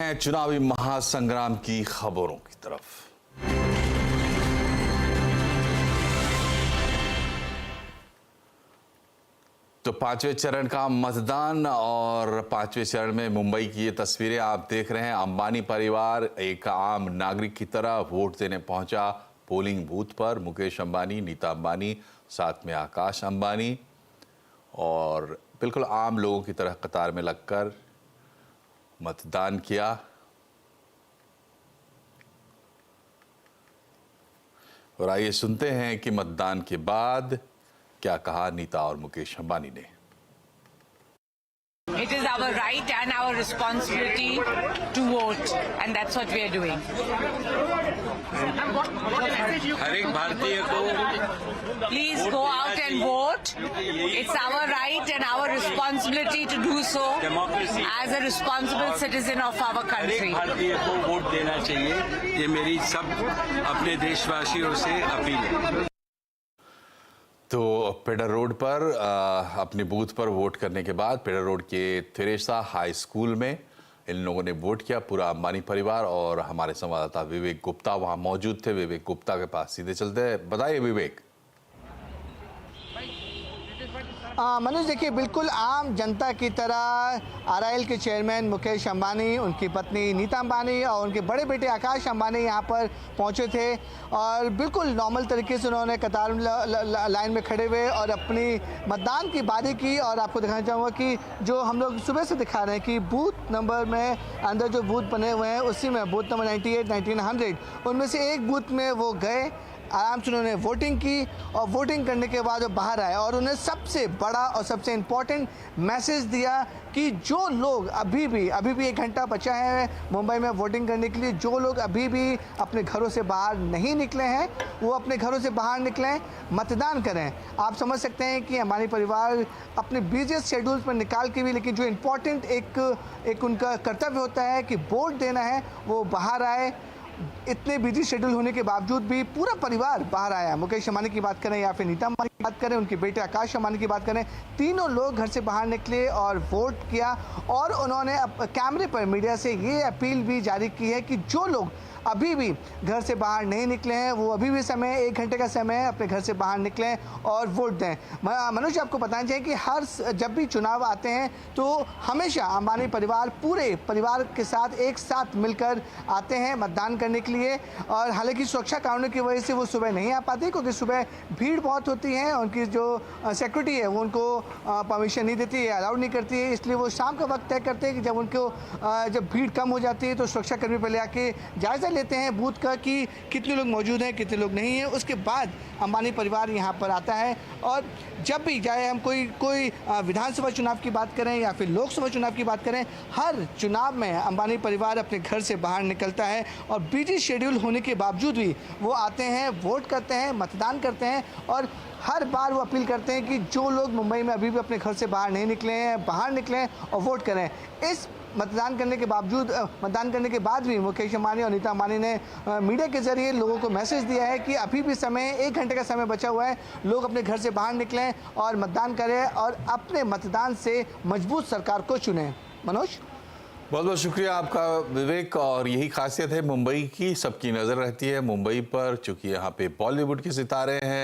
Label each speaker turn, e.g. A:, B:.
A: हैं चुनावी महासंग्राम की खबरों की तरफ। तो पांचवें चरण का मतदान और पांचवें चरण में मुंबई की ये तस्वीरें आप देख रहे हैं। अंबानी परिवार एक आम नागरिक की तरह वोट देने पहुंचा पोलिंग बूथ पर। मुकेश अंबानी, नीता अंबानी, साथ में आकाश अंबानी और बिल्कुल आम लोगों की तरह कतार में लगकर मतदान किया। और आइए सुनते हैं कि मतदान के बाद क्या कहा नीता और मुकेश अंबानी ने।
B: It is our right and our responsibility to vote, and that's what we are doing.
C: हर एक भारतीय को
B: Please go out and vote. It's our right and our responsibility to do so as a responsible citizen of our
C: हर एक
B: country.
C: भारतीय को vote देना चाहिए। ये मेरी सब अपने देशवासियों से अपील है।
A: तो पेडर रोड पर अपने बूथ पर वोट करने के बाद पेडर रोड के थेरेसा हाई स्कूल में इन लोगों ने वोट किया, पूरा अंबानी परिवार। और हमारे संवाददाता विवेक गुप्ता वहां मौजूद थे। विवेक गुप्ता के पास सीधे चलते हैं। बताइए विवेक।
D: मनोज, देखिए, बिल्कुल आम जनता की तरह आरआईएल के चेयरमैन मुकेश अंबानी, उनकी पत्नी नीता अंबानी और उनके बड़े बेटे आकाश अंबानी यहाँ पर पहुँचे थे और बिल्कुल नॉर्मल तरीके से उन्होंने कतार लाइन में खड़े हुए और अपनी मतदान की बारी की। और आपको दिखाना चाहूँगा कि जो हम लोग सुबह से दिखा रहे हैं कि बूथ नंबर में अंदर जो बूथ बने हुए हैं उसी में बूथ नंबर 98, 1900 उनमें से एक बूथ में वो गए, आराम से उन्होंने वोटिंग की और वोटिंग करने के बाद वो बाहर आए और उन्हें सबसे बड़ा और सबसे इम्पोर्टेंट मैसेज दिया कि जो लोग अभी भी 1 घंटा बचा है मुंबई में वोटिंग करने के लिए, जो लोग अभी भी अपने घरों से बाहर नहीं निकले हैं वो अपने घरों से बाहर निकलें, मतदान करें। आप समझ सकते हैं कि हमारे परिवार अपने बिजी शेड्यूल्स पर निकाल के भी, लेकिन जो इम्पोर्टेंट एक उनका कर्तव्य होता है कि वोट देना है, वो बाहर आए। इतने बिजी शेड्यूल होने के बावजूद भी पूरा परिवार बाहर आया। मुकेश अंबानी की बात करें या फिर नीता अंबानी की बात करें, उनके बेटे आकाश अंबानी की बात करें, तीनों लोग घर से बाहर निकले और वोट किया। और उन्होंने कैमरे पर मीडिया से ये अपील भी जारी की है कि जो लोग अभी भी घर से बाहर नहीं निकले हैं वो अभी भी समय 1 घंटे का समय है, अपने घर से बाहर निकलें और वोट दें। मनोज, आपको बताना चाहिए कि जब भी चुनाव आते हैं तो हमेशा अंबानी परिवार पूरे परिवार के साथ एक साथ मिलकर आते हैं मतदान करने के लिए। और हालांकि सुरक्षा कारणों की वजह से वो सुबह नहीं आ पाते क्योंकि सुबह भीड़ बहुत होती है, उनकी जो सिक्योरिटी है वो उनको परमिशन नहीं देती है, अलाउड नहीं करती है, इसलिए वो शाम का वक्त तय करते हैं कि जब भीड़ कम हो जाती है तो सुरक्षाकर्मी पहले आके जायज़ा लेते हैं बूथ का कि कितने लोग मौजूद हैं, कितने लोग नहीं हैं। उसके बाद अंबानी परिवार यहाँ पर आता है। और जब भी चाहे हम कोई विधानसभा चुनाव की बात करें या फिर लोकसभा चुनाव की बात करें, हर चुनाव में अंबानी परिवार अपने घर से बाहर निकलता है और बिजी शेड्यूल होने के बावजूद भी वो आते हैं, वोट करते हैं, मतदान करते हैं। और हर बार वो अपील करते हैं कि जो लोग मुंबई में अभी भी अपने घर से बाहर नहीं निकले हैं, बाहर निकलें और वोट करें। इस मतदान करने के बाद भी मुकेश अंबानी और नीता अंबानी ने मीडिया के जरिए लोगों को मैसेज दिया है कि अभी भी समय 1 घंटे का समय बचा हुआ है, लोग अपने घर से बाहर निकलें और मतदान करें और अपने मतदान से मजबूत सरकार को चुनें। मनोज,
A: बहुत बहुत शुक्रिया आपका विवेक। और यही खासियत है मुंबई की, सबकी नज़र रहती है मुंबई पर, चूँकि यहाँ पे बॉलीवुड के सितारे हैं।